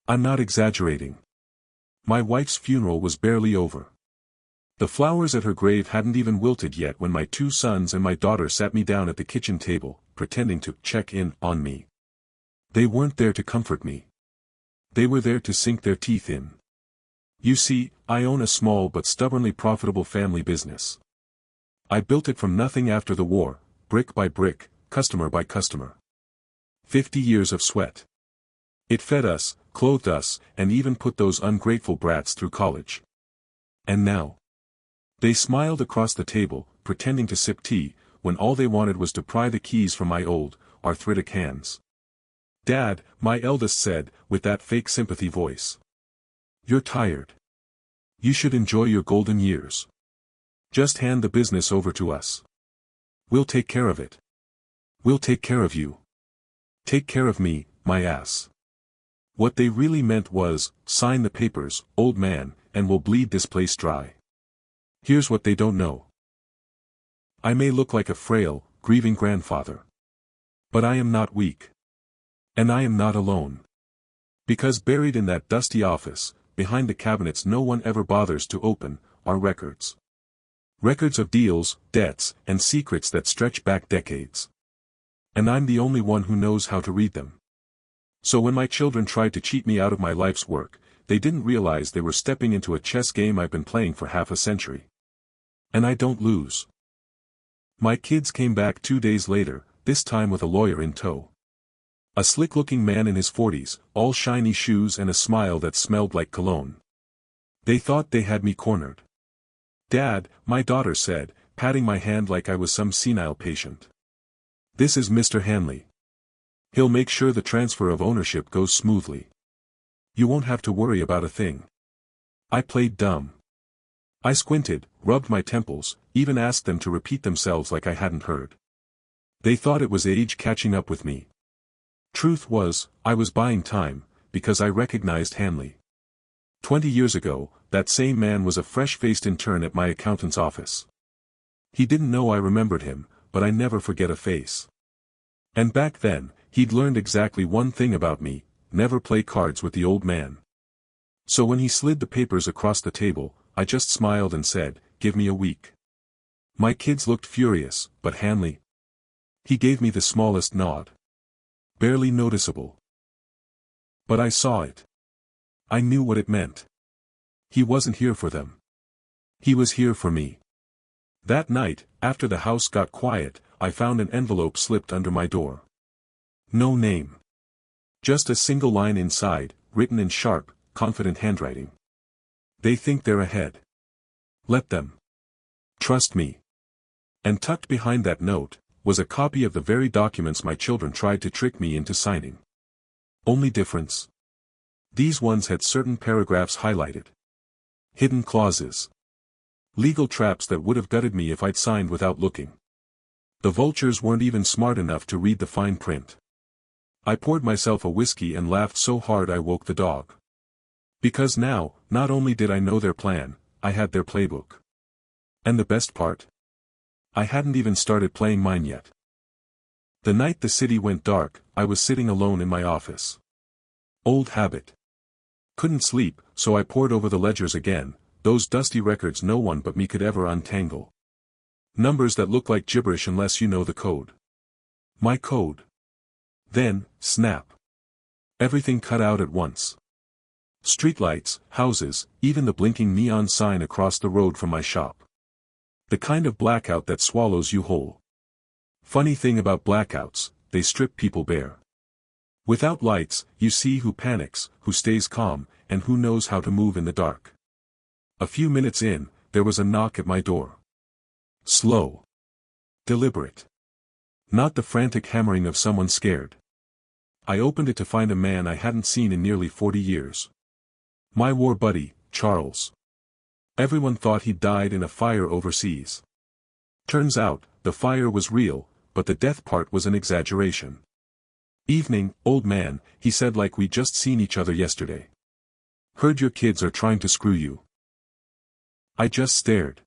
I'm not exaggerating. My wife's funeral was barely over. The flowers at her grave hadn't even wilted yet when my 2 sons and my daughter sat me down at the kitchen table, pretending to check in on me. They weren't there to comfort me. They were there to sink their teeth in. You see, I own a small but stubbornly profitable family business. I built it from nothing after the war, brick by brick, customer by customer. 50 years of sweat. It fed us, clothed us, and even put those ungrateful brats through college. And now? They smiled across the table, pretending to sip tea, when all they wanted was to pry the keys from my old, arthritic hands. Dad, my eldest said, with that fake sympathy voice. You're tired. You should enjoy your golden years. Just hand the business over to us. We'll take care of it. We'll take care of you. Take care of me, my ass. What they really meant was, sign the papers, old man, and we'll bleed this place dry. Here's what they don't know. I may look like a frail, grieving grandfather. But I am not weak. And I am not alone. Because buried in that dusty office, behind the cabinets no one ever bothers to open, are records. Records of deals, debts, and secrets that stretch back decades. And I'm the only one who knows how to read them. So when my children tried to cheat me out of my life's work, they didn't realize they were stepping into a chess game I've been playing for half a century. And I don't lose. My kids came back 2 days later, this time with a lawyer in tow. A slick-looking man in his 40s, all shiny shoes and a smile that smelled like cologne. They thought they had me cornered. Dad, my daughter said, patting my hand like I was some senile patient. This is Mr. Hanley. He'll make sure the transfer of ownership goes smoothly. You won't have to worry about a thing. I played dumb. I squinted, rubbed my temples, even asked them to repeat themselves like I hadn't heard. They thought it was age catching up with me. Truth was, I was buying time, because I recognized Hanley. 20 years ago, that same man was a fresh-faced intern at my accountant's office. He didn't know I remembered him, but I never forget a face. And back then, he'd learned exactly one thing about me: never play cards with the old man. So when he slid the papers across the table, I just smiled and said, "Give me a week." My kids looked furious, but Hanley? He gave me the smallest nod. Barely noticeable. But I saw it. I knew what it meant. He wasn't here for them. He was here for me. That night, after the house got quiet, I found an envelope slipped under my door. No name. Just a single line inside, written in sharp, confident handwriting. They think they're ahead. Let them. Trust me. And tucked behind that note, was a copy of the very documents my children tried to trick me into signing. Only difference? These ones had certain paragraphs highlighted. Hidden clauses. Legal traps that would have gutted me if I'd signed without looking. The vultures weren't even smart enough to read the fine print. I poured myself a whiskey and laughed so hard I woke the dog. Because now, not only did I know their plan, I had their playbook. And the best part? I hadn't even started playing mine yet. The night the city went dark, I was sitting alone in my office. Old habit. Couldn't sleep, so I pored over the ledgers again, those dusty records no one but me could ever untangle. Numbers that look like gibberish unless you know the code. My code. Then, snap. Everything cut out at once. Streetlights, houses, even the blinking neon sign across the road from my shop. The kind of blackout that swallows you whole. Funny thing about blackouts, they strip people bare. Without lights, you see who panics, who stays calm, and who knows how to move in the dark. A few minutes in, there was a knock at my door. Slow. Deliberate. Not the frantic hammering of someone scared. I opened it to find a man I hadn't seen in nearly 40 years. My war buddy, Charles. Everyone thought he'd died in a fire overseas. Turns out, the fire was real, but the death part was an exaggeration. "Evening, old man," he said like we'd just seen each other yesterday. "Heard your kids are trying to screw you." I just stared.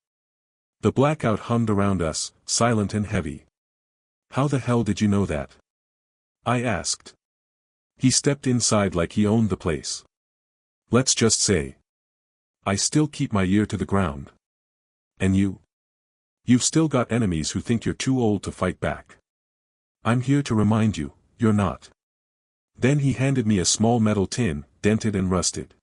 The blackout hummed around us, silent and heavy. "How the hell did you know that?" I asked. He stepped inside like he owned the place. Let's just say, I still keep my ear to the ground. And you? You've still got enemies who think you're too old to fight back. I'm here to remind you, you're not. Then he handed me a small metal tin, dented and rusted.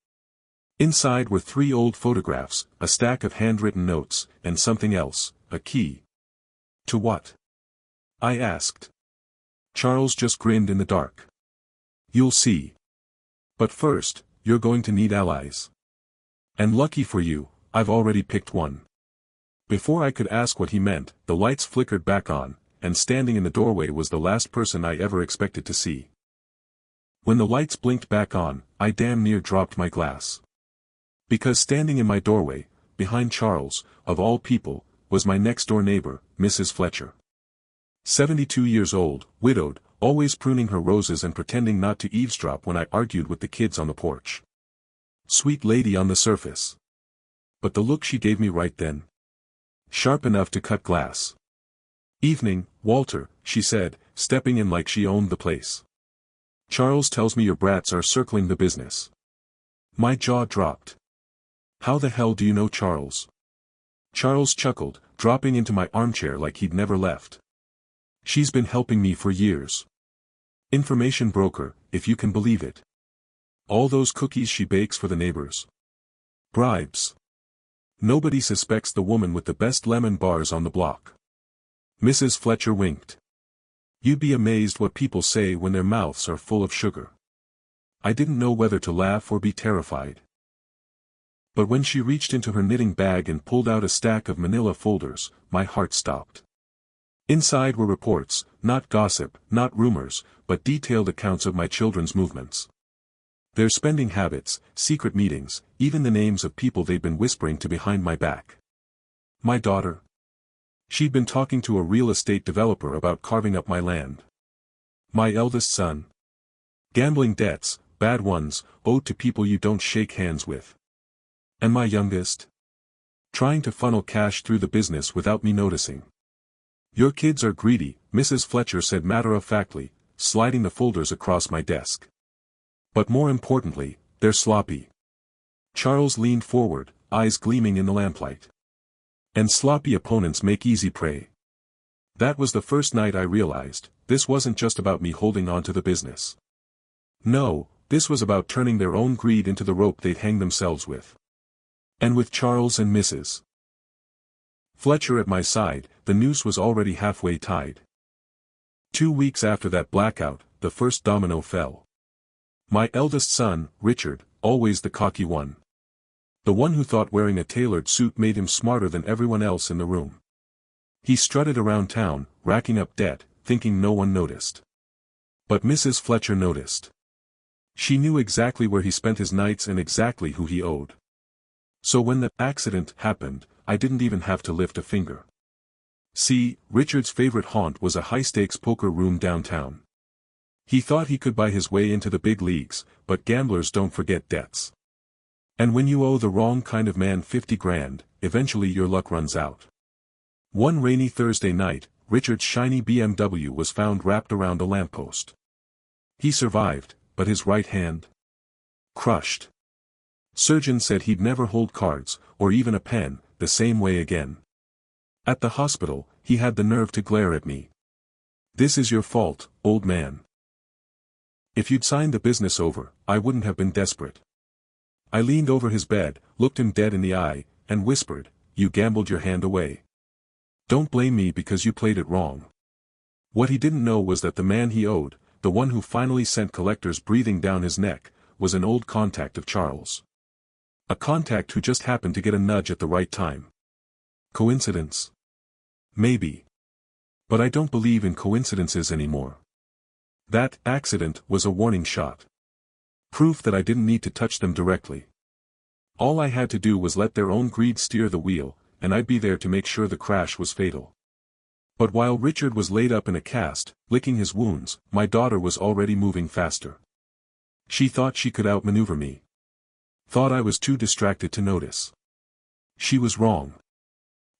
Inside were 3 old photographs, a stack of handwritten notes, and something else, a key. To what? I asked. Charles just grinned in the dark. You'll see. But first, you're going to need allies. And lucky for you, I've already picked one. Before I could ask what he meant, the lights flickered back on, and standing in the doorway was the last person I ever expected to see. When the lights blinked back on, I damn near dropped my glass. Because standing in my doorway, behind Charles, of all people, was my next-door neighbor, Mrs. Fletcher. 72 years old, widowed, always pruning her roses and pretending not to eavesdrop when I argued with the kids on the porch. Sweet lady on the surface. But the look she gave me right then. Sharp enough to cut glass. Evening, Walter, she said, stepping in like she owned the place. Charles tells me your brats are circling the business. My jaw dropped. How the hell do you know Charles? Charles chuckled, dropping into my armchair like he'd never left. She's been helping me for years. Information broker, if you can believe it. All those cookies she bakes for the neighbors. Bribes. Nobody suspects the woman with the best lemon bars on the block. Mrs. Fletcher winked. You'd be amazed what people say when their mouths are full of sugar. I didn't know whether to laugh or be terrified. But when she reached into her knitting bag and pulled out a stack of manila folders, my heart stopped. Inside were reports, not gossip, not rumors, but detailed accounts of my children's movements. Their spending habits, secret meetings, even the names of people they'd been whispering to behind my back. My daughter. She'd been talking to a real estate developer about carving up my land. My eldest son. Gambling debts, bad ones, owed to people you don't shake hands with. And my youngest? Trying to funnel cash through the business without me noticing. Your kids are greedy, Mrs. Fletcher said matter-of-factly, sliding the folders across my desk. But more importantly, they're sloppy. Charles leaned forward, eyes gleaming in the lamplight. And sloppy opponents make easy prey. That was the first night I realized, this wasn't just about me holding on to the business. No, this was about turning their own greed into the rope they'd hang themselves with. And with Charles and Mrs. Fletcher at my side, the noose was already halfway tied. 2 weeks after that blackout, the first domino fell. My eldest son, Richard, always the cocky one. The one who thought wearing a tailored suit made him smarter than everyone else in the room. He strutted around town, racking up debt, thinking no one noticed. But Mrs. Fletcher noticed. She knew exactly where he spent his nights and exactly who he owed. So when the accident happened, I didn't even have to lift a finger. See, Richard's favorite haunt was a high-stakes poker room downtown. He thought he could buy his way into the big leagues, but gamblers don't forget debts. And when you owe the wrong kind of man 50 grand, eventually your luck runs out. One rainy Thursday night, Richard's shiny BMW was found wrapped around a lamppost. He survived, but his right hand? Crushed. Surgeons said he'd never hold cards, or even a pen, the same way again. At the hospital, he had the nerve to glare at me. This is your fault, old man. If you'd signed the business over, I wouldn't have been desperate. I leaned over his bed, looked him dead in the eye, and whispered, you gambled your hand away. Don't blame me because you played it wrong. What he didn't know was that the man he owed, the one who finally sent collectors breathing down his neck, was an old contact of Charles. A contact who just happened to get a nudge at the right time. Coincidence? Maybe. But I don't believe in coincidences anymore. That accident was a warning shot. Proof that I didn't need to touch them directly. All I had to do was let their own greed steer the wheel, and I'd be there to make sure the crash was fatal. But while Richard was laid up in a cast, licking his wounds, my daughter was already moving faster. She thought she could outmaneuver me. Thought I was too distracted to notice. She was wrong.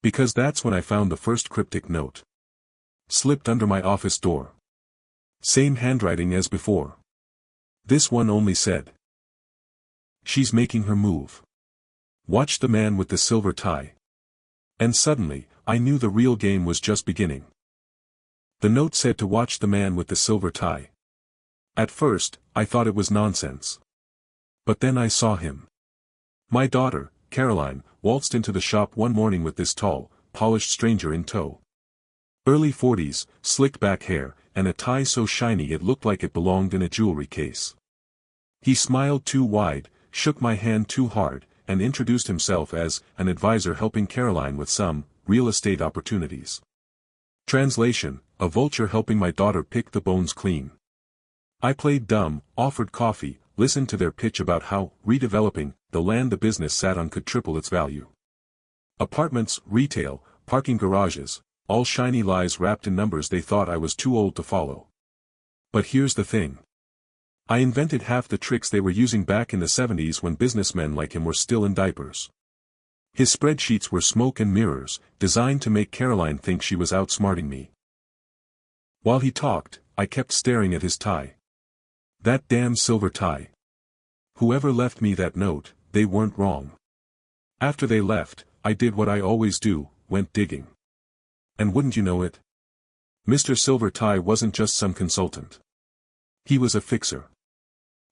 Because that's when I found the first cryptic note. Slipped under my office door. Same handwriting as before. This one only said, "She's making her move. Watch the man with the silver tie." And suddenly, I knew the real game was just beginning. The note said to watch the man with the silver tie. At first, I thought it was nonsense. But then I saw him. My daughter, Caroline, waltzed into the shop one morning with this tall, polished stranger in tow. Early 40s, slicked back hair, and a tie so shiny it looked like it belonged in a jewelry case. He smiled too wide, shook my hand too hard, and introduced himself as an advisor helping Caroline with some real estate opportunities. Translation: a vulture helping my daughter pick the bones clean. I played dumb, offered coffee, listened to their pitch about how redeveloping the land the business sat on could triple its value. Apartments, retail, parking garages, all shiny lies wrapped in numbers they thought I was too old to follow. But here's the thing. I invented half the tricks they were using back in the 70s when businessmen like him were still in diapers. His spreadsheets were smoke and mirrors, designed to make Caroline think she was outsmarting me. While he talked, I kept staring at his tie. That damn silver tie. Whoever left me that note, they weren't wrong. After they left, I did what I always do, went digging. And wouldn't you know it? Mr. Silver Tie wasn't just some consultant. He was a fixer.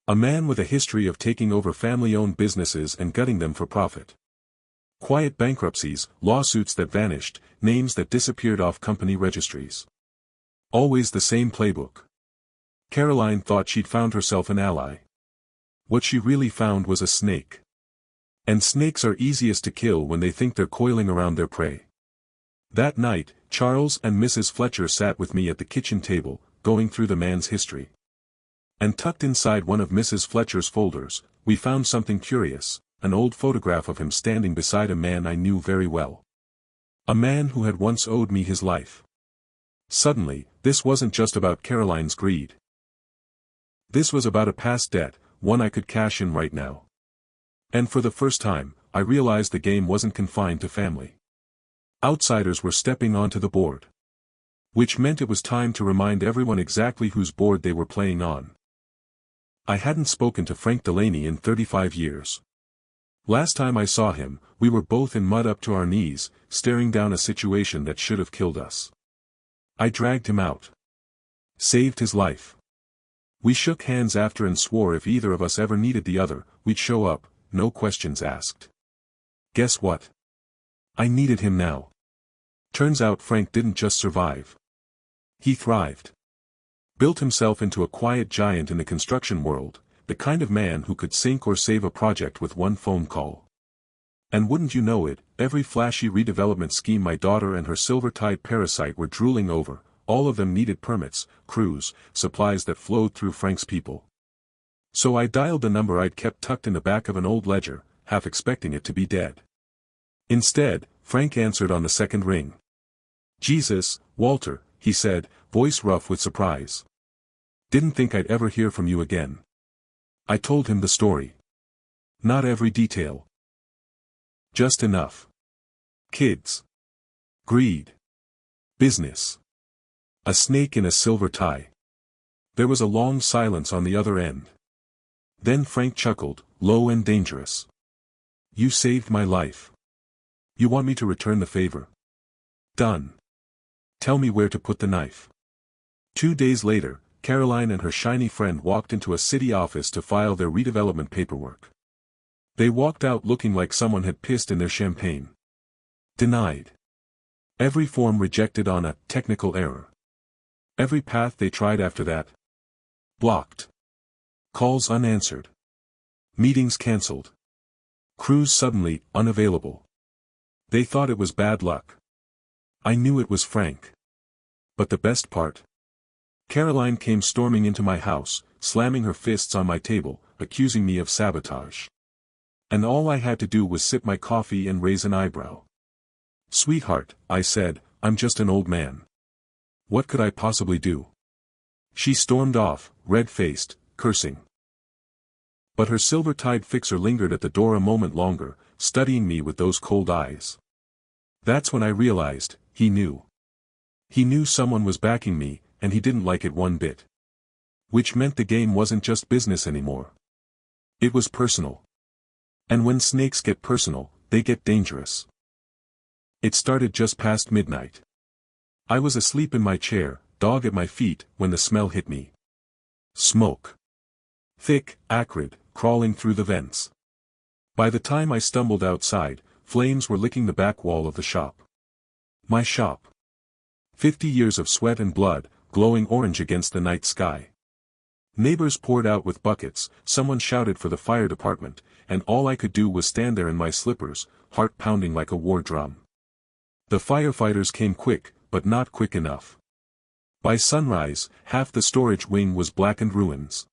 A man with a history of taking over family-owned businesses and gutting them for profit. Quiet bankruptcies, lawsuits that vanished, names that disappeared off company registries. Always the same playbook. Caroline thought she'd found herself an ally. What she really found was a snake. And snakes are easiest to kill when they think they're coiling around their prey. That night, Charles and Mrs. Fletcher sat with me at the kitchen table, going through the man's history. And tucked inside one of Mrs. Fletcher's folders, we found something curious, an old photograph of him standing beside a man I knew very well. A man who had once owed me his life. Suddenly, this wasn't just about Caroline's greed. This was about a past debt, one I could cash in right now. And for the first time, I realized the game wasn't confined to family. Outsiders were stepping onto the board. Which meant it was time to remind everyone exactly whose board they were playing on. I hadn't spoken to Frank Delaney in 35 years. Last time I saw him, we were both in mud up to our knees, staring down a situation that should have killed us. I dragged him out. Saved his life. We shook hands after and swore if either of us ever needed the other, we'd show up, no questions asked. Guess what? I needed him now. Turns out Frank didn't just survive. He thrived. Built himself into a quiet giant in the construction world, the kind of man who could sink or save a project with one phone call. And wouldn't you know it, every flashy redevelopment scheme my daughter and her silver-tied parasite were drooling over, all of them needed permits, crews, supplies that flowed through Frank's people. So I dialed the number I'd kept tucked in the back of an old ledger, half expecting it to be dead. Instead, Frank answered on the second ring. "Jesus, Walter," he said, voice rough with surprise. "Didn't think I'd ever hear from you again." I told him the story. Not every detail. Just enough. Kids. Greed. Business. A snake in a silver tie. There was a long silence on the other end. Then Frank chuckled, low and dangerous. "You saved my life. You want me to return the favor? Done. Tell me where to put the knife." 2 days later, Caroline and her shiny friend walked into a city office to file their redevelopment paperwork. They walked out looking like someone had pissed in their champagne. Denied. Every form rejected on a technical error. Every path they tried after that. Blocked. Calls unanswered. Meetings cancelled. Crews suddenly unavailable. They thought it was bad luck. I knew it was Frank. But the best part? Caroline came storming into my house, slamming her fists on my table, accusing me of sabotage. And all I had to do was sip my coffee and raise an eyebrow. "Sweetheart," I said, "I'm just an old man. What could I possibly do?" She stormed off, red-faced, cursing. But her silver-tied fixer lingered at the door a moment longer, studying me with those cold eyes. That's when I realized, he knew. He knew someone was backing me, and he didn't like it one bit. Which meant the game wasn't just business anymore. It was personal. And when snakes get personal, they get dangerous. It started just past midnight. I was asleep in my chair, dog at my feet, when the smell hit me. Smoke. Thick, acrid, crawling through the vents. By the time I stumbled outside, flames were licking the back wall of the shop. My shop. 50 years of sweat and blood, glowing orange against the night sky. Neighbors poured out with buckets, someone shouted for the fire department, and all I could do was stand there in my slippers, heart pounding like a war drum. The firefighters came quick, but not quick enough. By sunrise, half the storage wing was blackened ruins.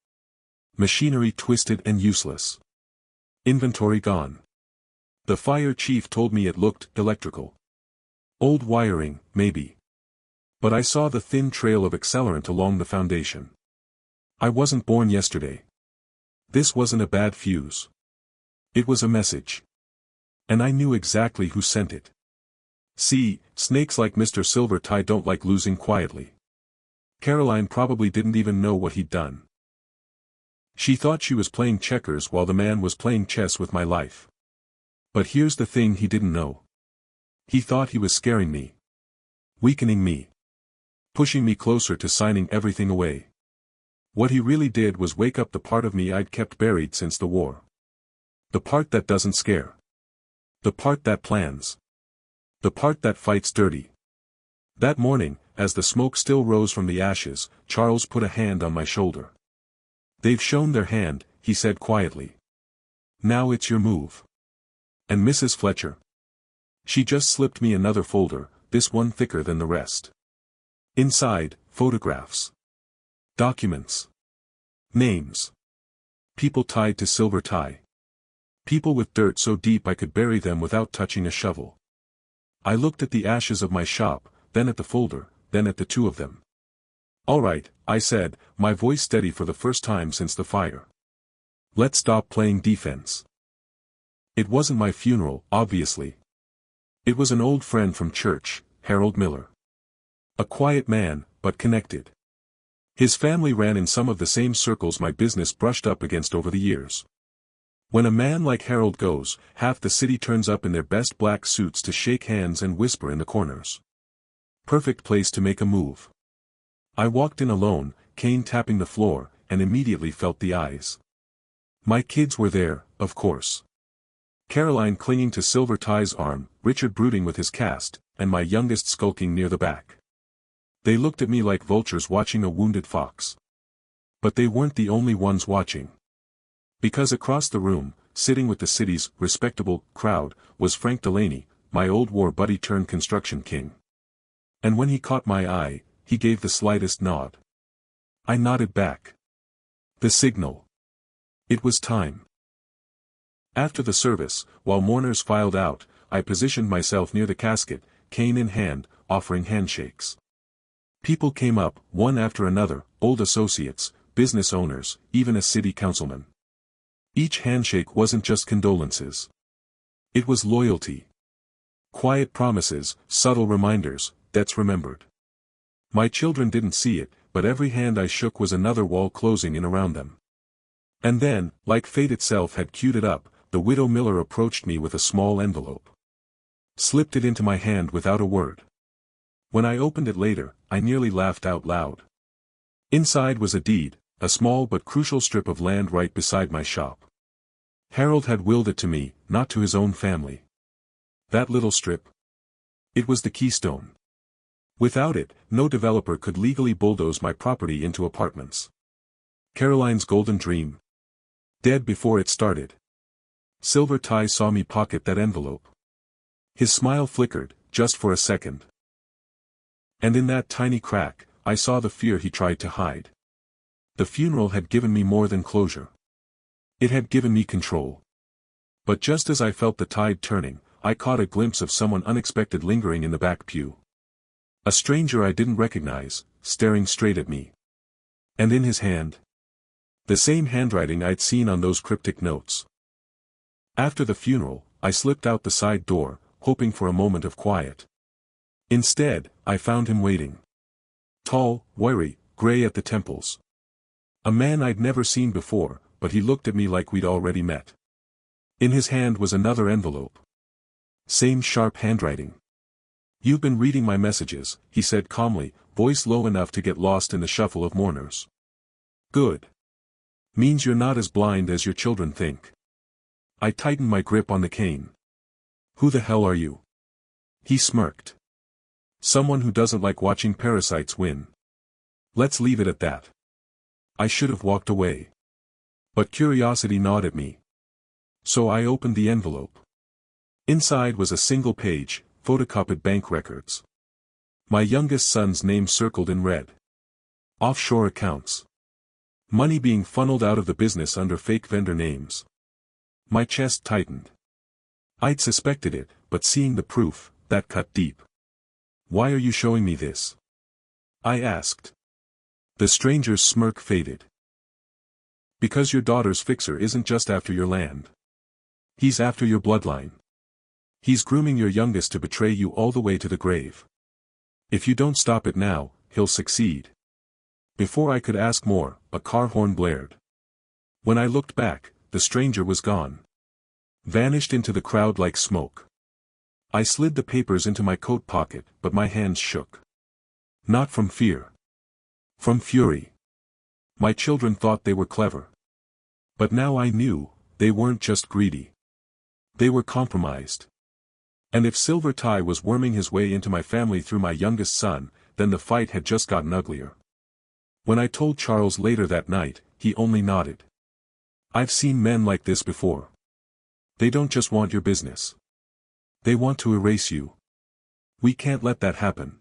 Machinery twisted and useless. Inventory gone. The fire chief told me it looked electrical. Old wiring, maybe. But I saw the thin trail of accelerant along the foundation. I wasn't born yesterday. This wasn't a bad fuse. It was a message. And I knew exactly who sent it. See, snakes like Mr. Silvertie don't like losing quietly. Caroline probably didn't even know what he'd done. She thought she was playing checkers while the man was playing chess with my life. But here's the thing he didn't know. He thought he was scaring me. Weakening me. Pushing me closer to signing everything away. What he really did was wake up the part of me I'd kept buried since the war. The part that doesn't scare. The part that plans. The part that fights dirty. That morning, as the smoke still rose from the ashes, Charles put a hand on my shoulder. "They've shown their hand," he said quietly. "Now it's your move." And Mrs. Fletcher? She just slipped me another folder, this one thicker than the rest. Inside, photographs. Documents. Names. People tied to Silvertie. People with dirt so deep I could bury them without touching a shovel. I looked at the ashes of my shop, then at the folder, then at the two of them. "All right," I said, my voice steady for the first time since the fire. "Let's stop playing defense." It wasn't my funeral, obviously. It was an old friend from church, Harold Miller. A quiet man, but connected. His family ran in some of the same circles my business brushed up against over the years. When a man like Harold goes, half the city turns up in their best black suits to shake hands and whisper in the corners. Perfect place to make a move. I walked in alone, cane tapping the floor, and immediately felt the eyes. My kids were there, of course. Caroline clinging to Silvertie's arm, Richard brooding with his cast, and my youngest skulking near the back. They looked at me like vultures watching a wounded fox. But they weren't the only ones watching. Because across the room, sitting with the city's respectable crowd, was Frank Delaney, my old war buddy turned construction king. And when he caught my eye, he gave the slightest nod. I nodded back. The signal. It was time. After the service, while mourners filed out, I positioned myself near the casket, cane in hand, offering handshakes. People came up, one after another, old associates, business owners, even a city councilman. Each handshake wasn't just condolences. It was loyalty. Quiet promises, subtle reminders, debts remembered. My children didn't see it, but every hand I shook was another wall closing in around them. And then, like fate itself had queued it up, the widow Miller approached me with a small envelope. Slipped it into my hand without a word. When I opened it later, I nearly laughed out loud. Inside was a deed, a small but crucial strip of land right beside my shop. Harold had willed it to me, not to his own family. That little strip? It was the keystone. Without it, no developer could legally bulldoze my property into apartments. Caroline's golden dream. Dead before it started. Silvertie saw me pocket that envelope. His smile flickered, just for a second. And in that tiny crack, I saw the fear he tried to hide. The funeral had given me more than closure. It had given me control. But just as I felt the tide turning, I caught a glimpse of someone unexpected lingering in the back pew. A stranger I didn't recognize, staring straight at me. And in his hand, the same handwriting I'd seen on those cryptic notes. After the funeral, I slipped out the side door, hoping for a moment of quiet. Instead, I found him waiting. Tall, wiry, gray at the temples. A man I'd never seen before, but he looked at me like we'd already met. In his hand was another envelope. Same sharp handwriting. "You've been reading my messages," he said calmly, voice low enough to get lost in the shuffle of mourners. "Good. Means you're not as blind as your children think." I tightened my grip on the cane. "Who the hell are you?" He smirked. "Someone who doesn't like watching parasites win. Let's leave it at that." I should have walked away. But curiosity gnawed at me. So I opened the envelope. Inside was a single page, photocopied bank records. My youngest son's name circled in red. Offshore accounts. Money being funneled out of the business under fake vendor names. My chest tightened. I'd suspected it, but seeing the proof, that cut deep. "Why are you showing me this?" I asked. The stranger's smirk faded. "Because your daughter's fixer isn't just after your land. He's after your bloodline. He's grooming your youngest to betray you all the way to the grave. If you don't stop it now, he'll succeed." Before I could ask more, a car horn blared. When I looked back, the stranger was gone. Vanished into the crowd like smoke. I slid the papers into my coat pocket, but my hands shook. Not from fear. From fury. My children thought they were clever. But now I knew, they weren't just greedy. They were compromised. And if Silver Tie was worming his way into my family through my youngest son, then the fight had just gotten uglier. When I told Charles later that night, he only nodded. "I've seen men like this before. They don't just want your business. They want to erase you. We can't let that happen."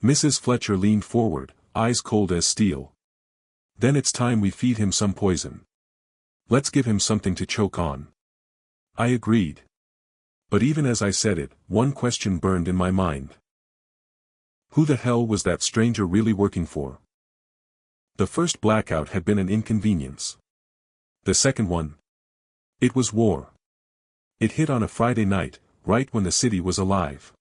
Mrs. Fletcher leaned forward, eyes cold as steel. "Then it's time we feed him some poison. Let's give him something to choke on." I agreed. But even as I said it, one question burned in my mind. Who the hell was that stranger really working for? The first blackout had been an inconvenience. The second one? It was war. It hit on a Friday night, right when the city was alive.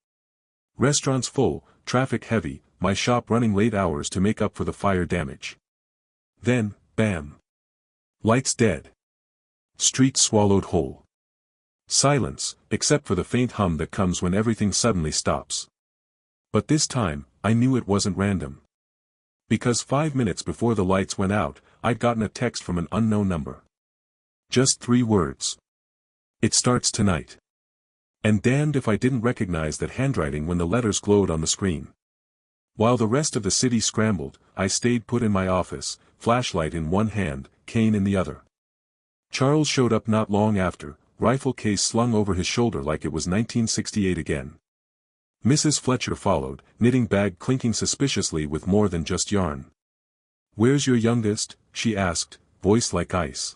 Restaurants full, traffic heavy, my shop running late hours to make up for the fire damage. Then, bam. Lights dead. Streets swallowed whole. Silence, except for the faint hum that comes when everything suddenly stops. But this time, I knew it wasn't random. Because 5 minutes before the lights went out, I'd gotten a text from an unknown number. Just 3 words. "It starts tonight." And damned if I didn't recognize that handwriting when the letters glowed on the screen. While the rest of the city scrambled, I stayed put in my office, flashlight in one hand, cane in the other. Charles showed up not long after, rifle case slung over his shoulder like it was 1968 again. Mrs. Fletcher followed, knitting bag clinking suspiciously with more than just yarn. "Where's your youngest?" she asked, voice like ice.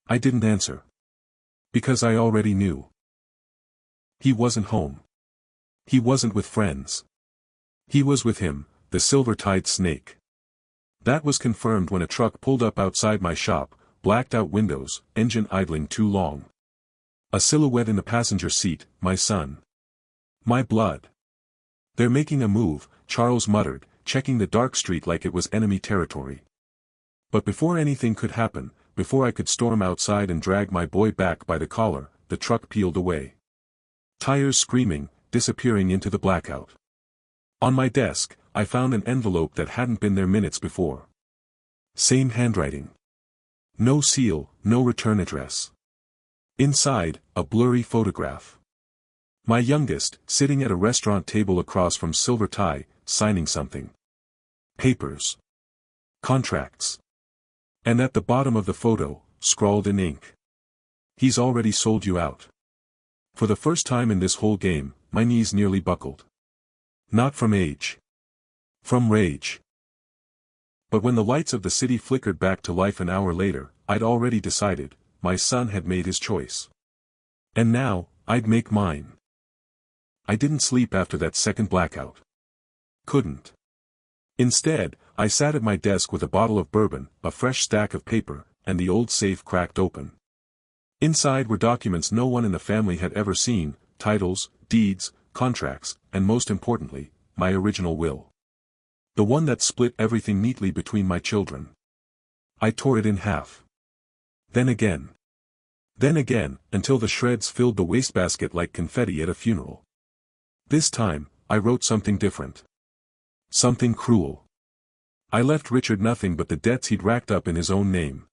I didn't answer. Because I already knew. He wasn't home. He wasn't with friends. He was with him, the silver-tide snake. That was confirmed when a truck pulled up outside my shop, blacked-out windows, engine idling too long. A silhouette in the passenger seat, my son. My blood. "They're making a move," Charles muttered, checking the dark street like it was enemy territory. But before anything could happen, before I could storm outside and drag my boy back by the collar, the truck peeled away. Tires screaming, disappearing into the blackout. On my desk, I found an envelope that hadn't been there minutes before. Same handwriting. No seal, no return address. Inside, a blurry photograph. My youngest, sitting at a restaurant table across from Silver Tie, signing something. Papers. Contracts. And at the bottom of the photo, scrawled in ink. "He's already sold you out." For the first time in this whole game, my knees nearly buckled. Not from age. From rage. But when the lights of the city flickered back to life an hour later, I'd already decided, my son had made his choice. And now, I'd make mine. I didn't sleep after that second blackout. Couldn't. Instead, I sat at my desk with a bottle of bourbon, a fresh stack of paper, and the old safe cracked open. Inside were documents no one in the family had ever seen, titles, deeds, contracts, and most importantly, my original will. The one that split everything neatly between my children. I tore it in half. Then again. Then again, until the shreds filled the wastebasket like confetti at a funeral. This time, I wrote something different. Something cruel. I left Richard nothing but the debts he'd racked up in his own name.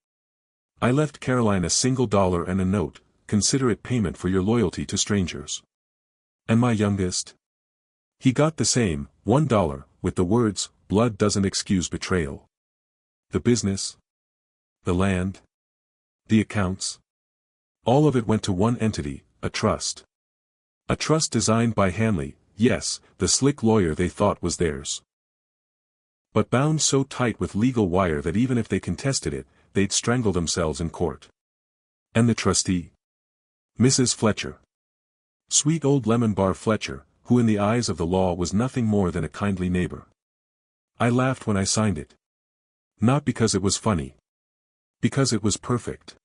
I left Caroline $1 and a note, consider it payment for your loyalty to strangers. And my youngest? He got the same, $1, with the words, blood doesn't excuse betrayal. The business? The land? The accounts? All of it went to one entity, a trust. A trust designed by Hanley, yes, the slick lawyer they thought was theirs. But bound so tight with legal wire that even if they contested it, they'd strangle themselves in court. And the trustee? Mrs. Fletcher. Sweet old Lemon Bar Fletcher, who in the eyes of the law was nothing more than a kindly neighbor. I laughed when I signed it. Not because it was funny. Because it was perfect.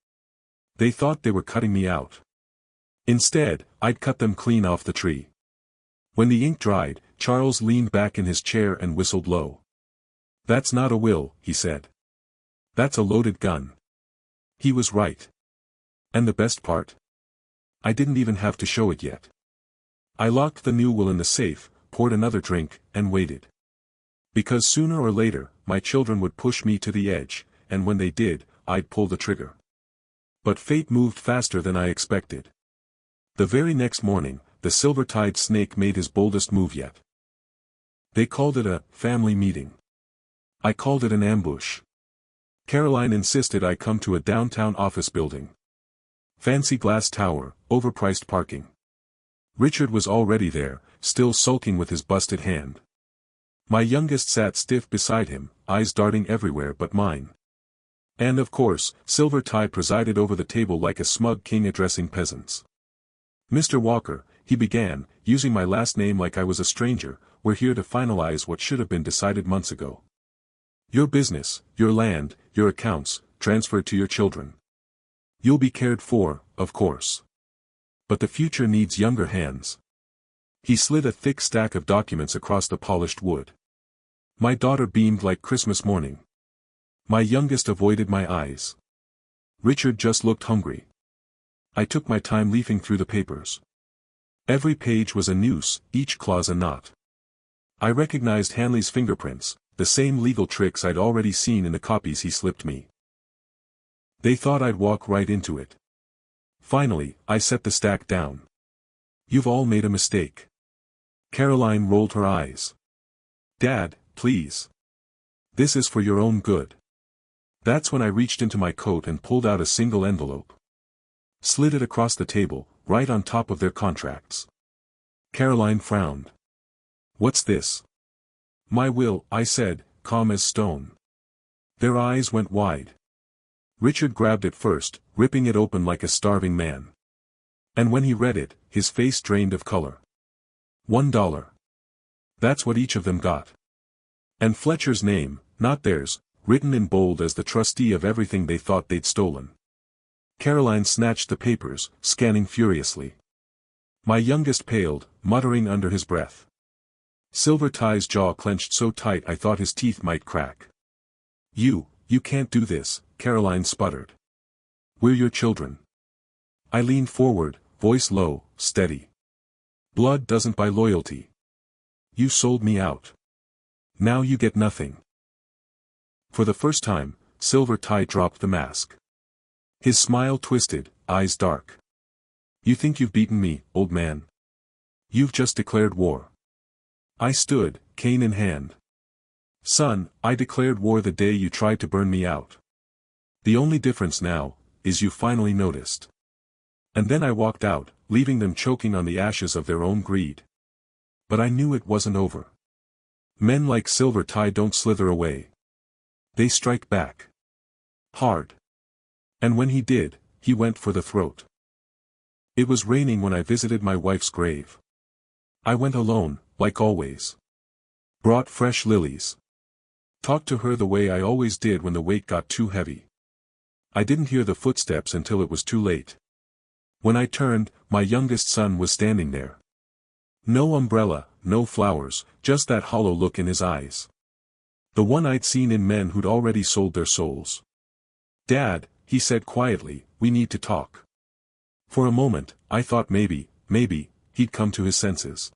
They thought they were cutting me out. Instead, I'd cut them clean off the tree. When the ink dried, Charles leaned back in his chair and whistled low. That's not a will, he said. That's a loaded gun. He was right. And the best part? I didn't even have to show it yet. I locked the new will in the safe, poured another drink, and waited. Because sooner or later, my children would push me to the edge, and when they did, I'd pull the trigger. But fate moved faster than I expected. The very next morning, the silver-tide snake made his boldest move yet. They called it a family meeting. I called it an ambush. Caroline insisted I come to a downtown office building. Fancy glass tower, overpriced parking. Richard was already there, still sulking with his busted hand. My youngest sat stiff beside him, eyes darting everywhere but mine. And of course, Silver Tie presided over the table like a smug king addressing peasants. Mr. Walker, he began, using my last name like I was a stranger, we're here to finalize what should have been decided months ago. Your business, your land, your accounts, transferred to your children. You'll be cared for, of course. But the future needs younger hands. He slid a thick stack of documents across the polished wood. My daughter beamed like Christmas morning. My youngest avoided my eyes. Richard just looked hungry. I took my time leafing through the papers. Every page was a noose, each clause a knot. I recognized Hanley's fingerprints, the same legal tricks I'd already seen in the copies he slipped me. They thought I'd walk right into it. Finally, I set the stack down. You've all made a mistake. Caroline rolled her eyes. Dad, please. This is for your own good. That's when I reached into my coat and pulled out a single envelope. Slid it across the table, right on top of their contracts. Caroline frowned. What's this? My will, I said, calm as stone. Their eyes went wide. Richard grabbed it first, ripping it open like a starving man. And when he read it, his face drained of color. $1. That's what each of them got. And Fletcher's name, not theirs, written in bold as the trustee of everything they thought they'd stolen. Caroline snatched the papers, scanning furiously. My youngest paled, muttering under his breath. Silver Tie's jaw clenched so tight I thought his teeth might crack. You can't do this, Caroline sputtered. We're your children. I leaned forward, voice low, steady. Blood doesn't buy loyalty. You sold me out. Now you get nothing. For the first time, Silver Tie dropped the mask. His smile twisted, eyes dark. You think you've beaten me, old man? You've just declared war. I stood, cane in hand. Son, I declared war the day you tried to burn me out. The only difference now, is you finally noticed. And then I walked out, leaving them choking on the ashes of their own greed. But I knew it wasn't over. Men like Silver Tie don't slither away. They strike back. Hard. And when he did, he went for the throat. It was raining when I visited my wife's grave. I went alone, like always. Brought fresh lilies. Talked to her the way I always did when the weight got too heavy. I didn't hear the footsteps until it was too late. When I turned, my youngest son was standing there. No umbrella, no flowers, just that hollow look in his eyes. The one I'd seen in men who'd already sold their souls. "Dad," he said quietly, "we need to talk." For a moment, I thought maybe, he'd come to his senses.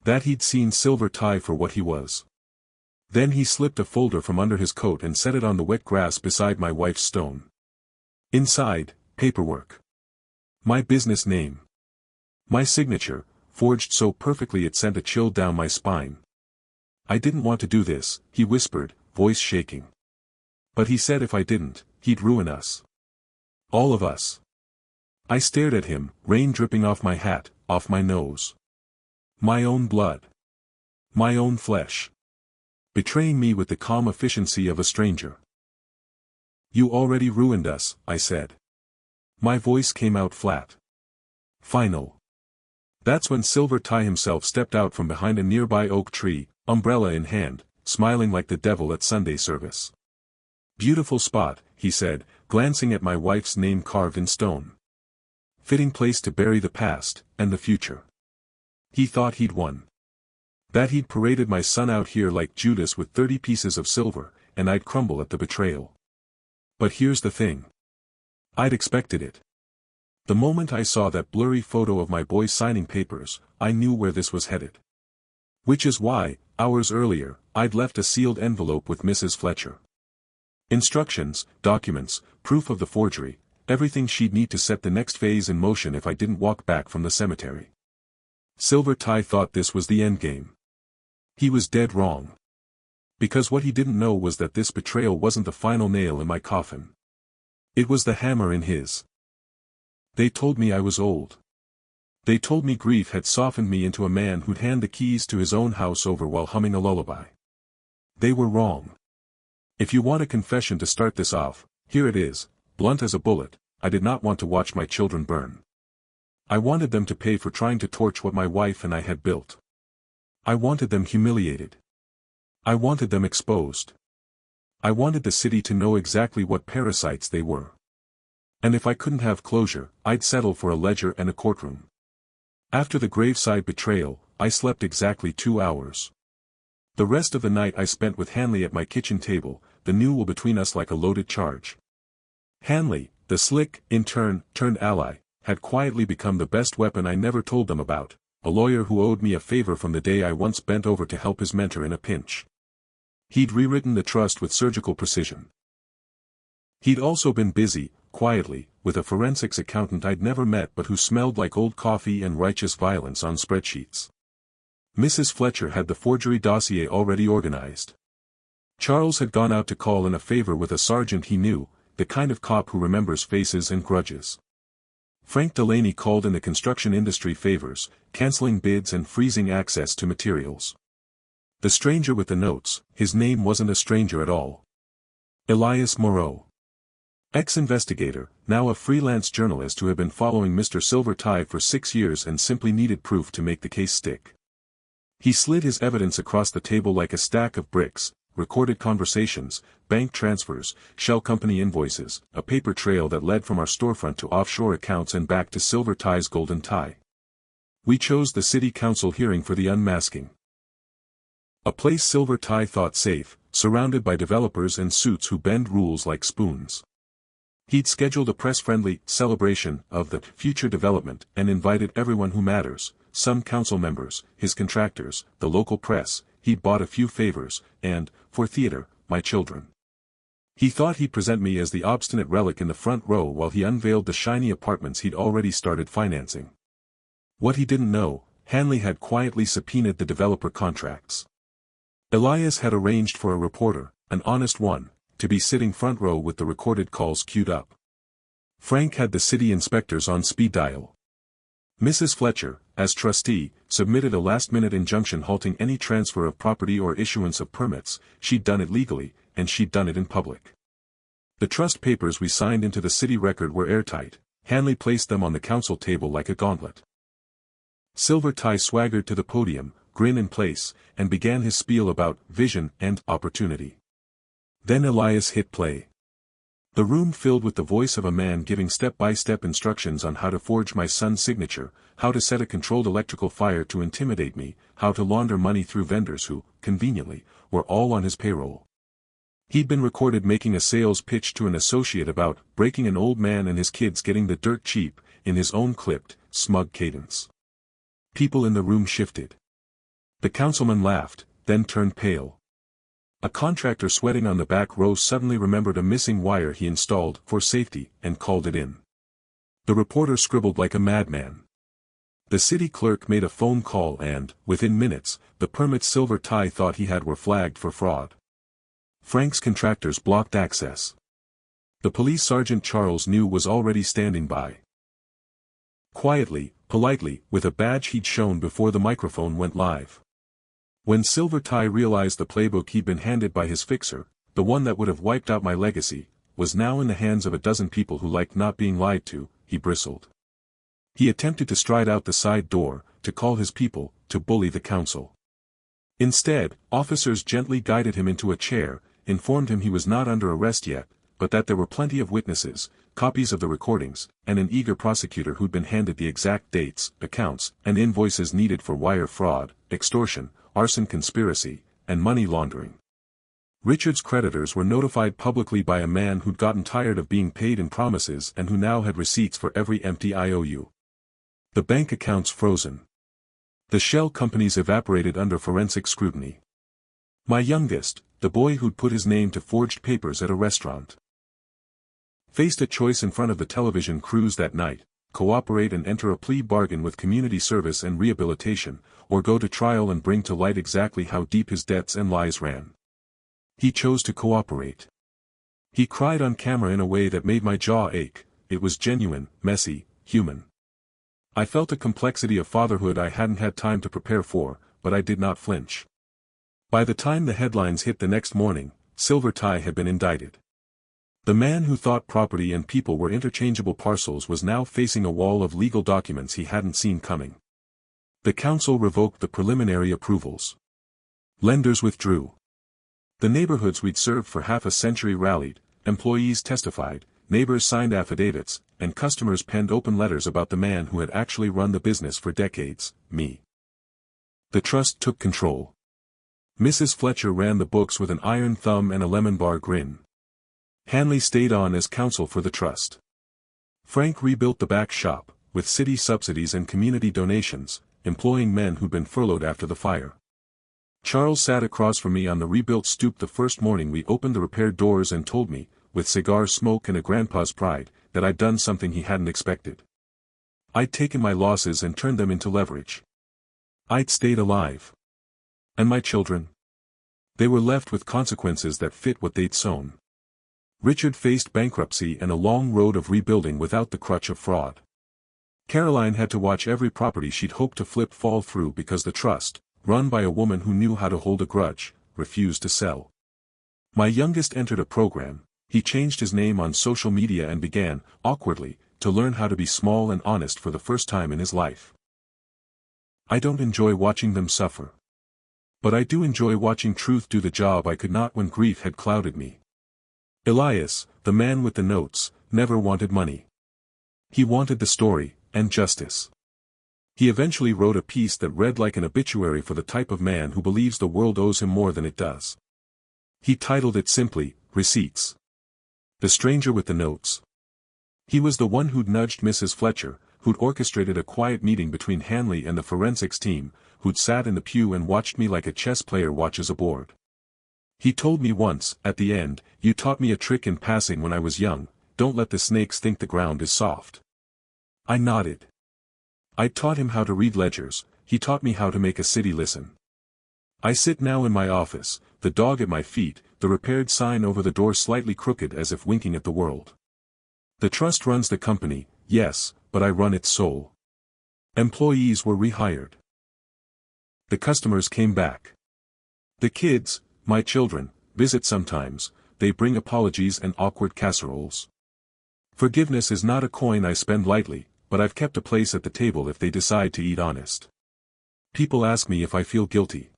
That he'd seen Silver Tie for what he was. Then he slipped a folder from under his coat and set it on the wet grass beside my wife's stone. Inside, paperwork. My business name. My signature, forged so perfectly it sent a chill down my spine. "I didn't want to do this," he whispered, voice shaking. "But he said if I didn't, he'd ruin us. All of us." I stared at him, rain dripping off my hat, off my nose. My own blood. My own flesh. Betraying me with the calm efficiency of a stranger. "You already ruined us," I said. My voice came out flat. Final. That's when Silver Tie himself stepped out from behind a nearby oak tree, umbrella in hand, smiling like the devil at Sunday service. "Beautiful spot," he said, glancing at my wife's name carved in stone. "Fitting place to bury the past, and the future." He thought he'd won. That he'd paraded my son out here like Judas with 30 pieces of silver, and I'd crumble at the betrayal. But here's the thing. I'd expected it. The moment I saw that blurry photo of my boy signing papers, I knew where this was headed. Which is why, hours earlier, I'd left a sealed envelope with Mrs. Fletcher. Instructions, documents, proof of the forgery, everything she'd need to set the next phase in motion if I didn't walk back from the cemetery. Silver Tie thought this was the endgame. He was dead wrong. Because what he didn't know was that this betrayal wasn't the final nail in my coffin. It was the hammer in his. They told me I was old. They told me grief had softened me into a man who'd hand the keys to his own house over while humming a lullaby. They were wrong. If you want a confession to start this off, here it is, blunt as a bullet. I did not want to watch my children burn. I wanted them to pay for trying to torch what my wife and I had built. I wanted them humiliated. I wanted them exposed. I wanted the city to know exactly what parasites they were. And if I couldn't have closure, I'd settle for a ledger and a courtroom. After the graveside betrayal, I slept exactly 2 hours. The rest of the night I spent with Hanley at my kitchen table, the newel between us like a loaded charge. Hanley, the slick, turned ally, had quietly become the best weapon I never told them about, a lawyer who owed me a favor from the day I once bent over to help his mentor in a pinch. He'd rewritten the trust with surgical precision. He'd also been busy, quietly, with a forensics accountant I'd never met but who smelled like old coffee and righteous violence on spreadsheets. Mrs. Fletcher had the forgery dossier already organized. Charles had gone out to call in a favor with a sergeant he knew, the kind of cop who remembers faces and grudges. Frank Delaney called in the construction industry favors, canceling bids and freezing access to materials. The stranger with the notes, his name wasn't a stranger at all. Elias Moreau. Ex-investigator, now a freelance journalist who had been following Mr. Silver Tie for 6 years and simply needed proof to make the case stick. He slid his evidence across the table like a stack of bricks, recorded conversations, bank transfers, shell company invoices, a paper trail that led from our storefront to offshore accounts and back to Silver Tie's golden tie. We chose the city council hearing for the unmasking. A place Silver Tie thought safe, surrounded by developers and suits who bend rules like spoons. He'd scheduled a press-friendly celebration of the future development and invited everyone who matters, some council members, his contractors, the local press. He'd bought a few favors, and, for theater, my children. He thought he'd present me as the obstinate relic in the front row while he unveiled the shiny apartments he'd already started financing. What he didn't know, Hanley had quietly subpoenaed the developer contracts. Elias had arranged for a reporter, an honest one, to be sitting front row with the recorded calls queued up. Frank had the city inspectors on speed dial. Mrs. Fletcher, as trustee, submitted a last-minute injunction halting any transfer of property or issuance of permits. She'd done it legally, and she'd done it in public. The trust papers we signed into the city record were airtight. Hanley placed them on the council table like a gauntlet. Silver Tie swaggered to the podium, grin in place, and began his spiel about vision and opportunity. Then Elias hit play. The room filled with the voice of a man giving step-by-step instructions on how to forge my son's signature, how to set a controlled electrical fire to intimidate me, how to launder money through vendors who, conveniently, were all on his payroll. He'd been recorded making a sales pitch to an associate about breaking an old man and his kids getting the dirt cheap, in his own clipped, smug cadence. People in the room shifted. The councilman laughed, then turned pale. A contractor sweating on the back row suddenly remembered a missing wire he installed for safety and called it in. The reporter scribbled like a madman. The city clerk made a phone call and, within minutes, the permits Silver Tie thought he had were flagged for fraud. Frank's contractors blocked access. The police sergeant Charles knew was already standing by. Quietly, politely, with a badge he'd shown before the microphone went live. When Silver Tie realized the playbook he'd been handed by his fixer, the one that would have wiped out my legacy, was now in the hands of a dozen people who liked not being lied to, he bristled. He attempted to stride out the side door, to call his people, to bully the council. Instead, officers gently guided him into a chair, informed him he was not under arrest yet, but that there were plenty of witnesses, copies of the recordings, and an eager prosecutor who'd been handed the exact dates, accounts, and invoices needed for wire fraud, extortion, arson conspiracy, and money laundering. Richard's creditors were notified publicly by a man who'd gotten tired of being paid in promises and who now had receipts for every empty IOU. The bank accounts frozen. The shell companies evaporated under forensic scrutiny. My youngest, the boy who'd put his name to forged papers at a restaurant, faced a choice in front of the television crews that night: cooperate and enter a plea bargain with community service and rehabilitation, or go to trial and bring to light exactly how deep his debts and lies ran. He chose to cooperate. He cried on camera in a way that made my jaw ache. It was genuine, messy, human. I felt a complexity of fatherhood I hadn't had time to prepare for, but I did not flinch. By the time the headlines hit the next morning, Silver Tie had been indicted. The man who thought property and people were interchangeable parcels was now facing a wall of legal documents he hadn't seen coming. The council revoked the preliminary approvals. Lenders withdrew. The neighborhoods we'd served for half a century rallied, employees testified, neighbors signed affidavits, and customers penned open letters about the man who had actually run the business for decades, me. The trust took control. Mrs. Fletcher ran the books with an iron thumb and a lemon bar grin. Hanley stayed on as counsel for the trust. Frank rebuilt the back shop, with city subsidies and community donations, employing men who'd been furloughed after the fire. Charles sat across from me on the rebuilt stoop the first morning we opened the repaired doors and told me, with cigar smoke and a grandpa's pride, that I'd done something he hadn't expected. I'd taken my losses and turned them into leverage. I'd stayed alive. And my children? They were left with consequences that fit what they'd sown. Richard faced bankruptcy and a long road of rebuilding without the crutch of fraud. Caroline had to watch every property she'd hoped to flip fall through because the trust, run by a woman who knew how to hold a grudge, refused to sell. My youngest entered a program. He changed his name on social media and began, awkwardly, to learn how to be small and honest for the first time in his life. I don't enjoy watching them suffer. But I do enjoy watching truth do the job I could not when grief had clouded me. Elias, the man with the notes, never wanted money. He wanted the story, and justice. He eventually wrote a piece that read like an obituary for the type of man who believes the world owes him more than it does. He titled it simply, Receipts. The stranger with the notes. He was the one who'd nudged Mrs. Fletcher, who'd orchestrated a quiet meeting between Hanley and the forensics team, who'd sat in the pew and watched me like a chess player watches a board. He told me once, at the end, "You taught me a trick in passing when I was young, don't let the snakes think the ground is soft." I nodded. I taught him how to read ledgers, he taught me how to make a city listen. I sit now in my office, the dog at my feet, the repaired sign over the door slightly crooked as if winking at the world. The trust runs the company, yes, but I run its soul. Employees were rehired. The customers came back. The kids, my children, visit sometimes, they bring apologies and awkward casseroles. Forgiveness is not a coin I spend lightly, but I've kept a place at the table if they decide to eat honest. People ask me if I feel guilty.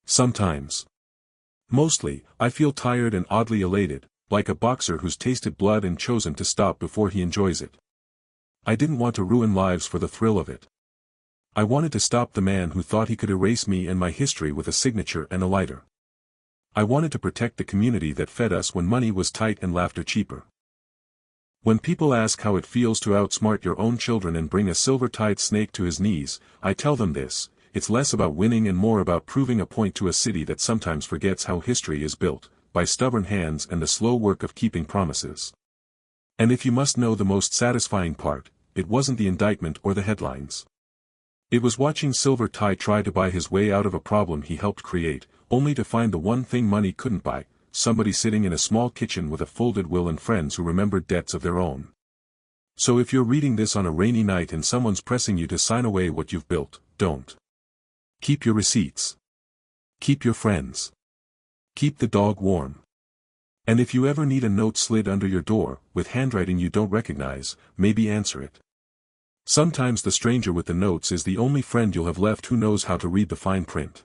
Sometimes. Mostly, I feel tired and oddly elated, like a boxer who's tasted blood and chosen to stop before he enjoys it. I didn't want to ruin lives for the thrill of it. I wanted to stop the man who thought he could erase me and my history with a signature and a lighter. I wanted to protect the community that fed us when money was tight and laughter cheaper. When people ask how it feels to outsmart your own children and bring a silver-tied snake to his knees, I tell them this: it's less about winning and more about proving a point to a city that sometimes forgets how history is built, by stubborn hands and the slow work of keeping promises. And if you must know the most satisfying part, it wasn't the indictment or the headlines. It was watching Silver Tie try to buy his way out of a problem he helped create, only to find the one thing money couldn't buy: somebody sitting in a small kitchen with a folded will and friends who remembered debts of their own. So if you're reading this on a rainy night and someone's pressing you to sign away what you've built, don't. Keep your receipts. Keep your friends. Keep the dog warm. And if you ever need a note slid under your door, with handwriting you don't recognize, maybe answer it. Sometimes the stranger with the notes is the only friend you'll have left who knows how to read the fine print.